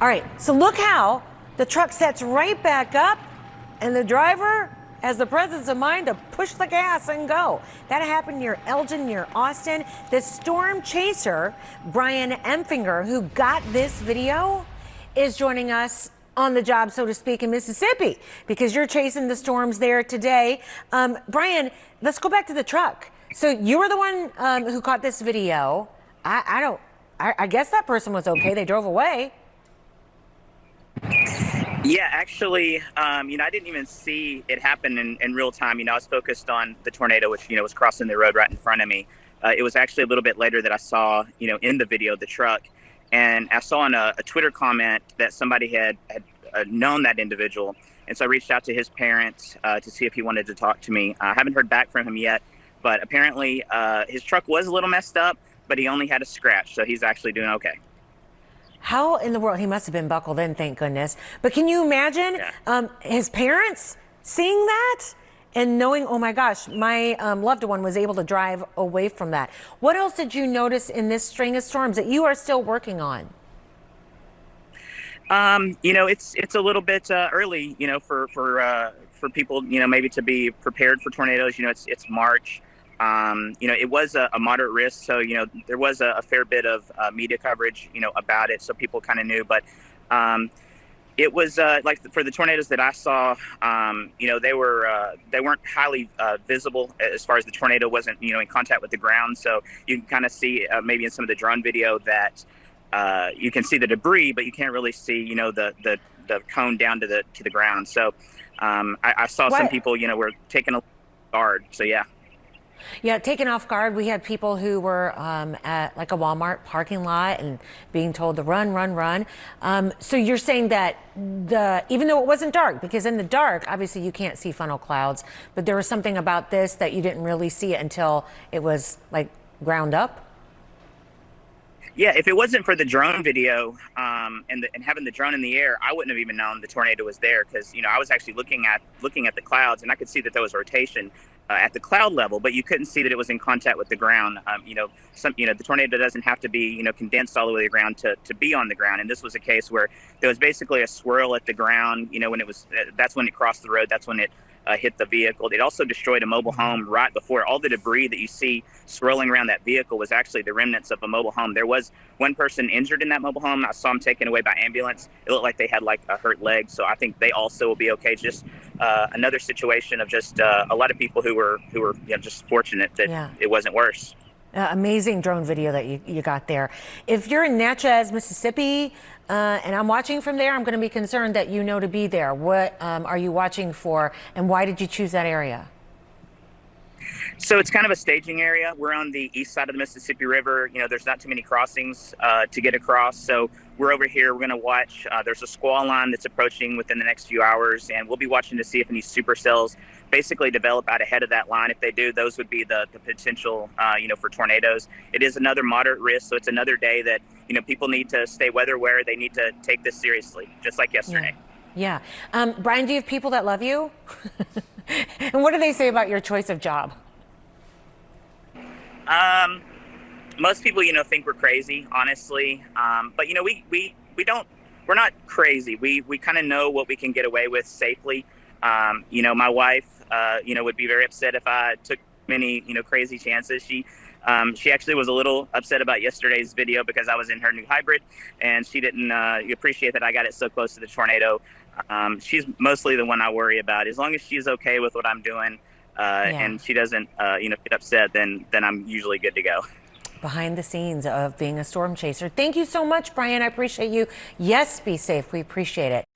All right, so look how the truck sets right back up and the driver has the presence of mind to push the gas and go. That happened near Elgin, near Austin. The storm chaser, Brian Emfinger, who got this video, is joining us on the job, so to speak, in Mississippi, because you're chasing the storms there today. Brian, let's go back to the truck. So you were the one who caught this video. I guess that person was okay. They drove away. Yeah, actually, I didn't even see it happen in real time. I was focused on the tornado, which, was crossing the road right in front of me. It was actually a little bit later that I saw, in the video, the truck. And I saw in a Twitter comment that somebody had known that individual. And so I reached out to his parents to see if he wanted to talk to me. I haven't heard back from him yet, but apparently his truck was a little messed up, but he only had a scratch. So he's actually doing okay. How in the world? He must have been buckled in, thank goodness. But can you imagine his parents seeing that and knowing, oh my gosh, my loved one was able to drive away from that? What else did you notice in this string of storms that you are still working on? It's a little bit early, for people, maybe to be prepared for tornadoes. It's March. It was a moderate risk. So, there was a fair bit of media coverage, about it. So people kind of knew. But it was like for the tornadoes that I saw, they weren't highly visible as far as the tornado wasn't, in contact with the ground. So you can kind of see maybe in some of the drone video that you can see the debris, but you can't really see, the cone down to the ground. So I saw some people, were taking a guard. So, yeah. Yeah, taken off guard. We had people who were at like a Walmart parking lot and being told to run, run, run. So you're saying that even though it wasn't dark, because in the dark, obviously you can't see funnel clouds, but there was something about this that you didn't really see it until it was like ground up? Yeah, if it wasn't for the drone video and having the drone in the air, I wouldn't have even known the tornado was there because, I was actually looking at the clouds and I could see that there was rotation at the cloud level, but you couldn't see that it was in contact with the ground. The tornado doesn't have to be, condensed all the way to the ground to be on the ground. And this was a case where there was basically a swirl at the ground, that's when it crossed the road. That's when it hit the vehicle. It also destroyed a mobile home right before. All the debris that you see swirling around that vehicle was actually the remnants of a mobile home. There was one person injured in that mobile home. I saw him taken away by ambulance. It looked like they had like a hurt leg. So I think they also will be okay. Just another situation of just a lot of people who were just fortunate that it wasn't worse. Amazing drone video that you got there. If you're in Natchez, Mississippi, and I'm watching from there, I'm going to be concerned that to be there. What are you watching for, and why did you choose that area? So it's kind of a staging area. We're on the east side of the Mississippi River. There's not too many crossings to get across. So we're over here. We're going to watch. There's a squall line that's approaching within the next few hours, and we'll be watching to see if any supercells basically develop out ahead of that line. If they do, those would be the potential, for tornadoes. It is another moderate risk, so it's another day that, people need to stay weather aware. They need to take this seriously, just like yesterday. Yeah. Brian, do you have people that love you? And what do they say about your choice of job? Most people, think we're crazy, honestly. But, we're not crazy. We kind of know what we can get away with safely. My wife, would be very upset if I took many, crazy chances. She actually was a little upset about yesterday's video because I was in her new hybrid and she didn't appreciate that I got it so close to the tornado. She's mostly the one I worry about. As long as she's okay with what I'm doing and she doesn't, get upset, then I'm usually good to go. Behind the scenes of being a storm chaser. Thank you so much, Brian. I appreciate you. Yes, be safe. We appreciate it.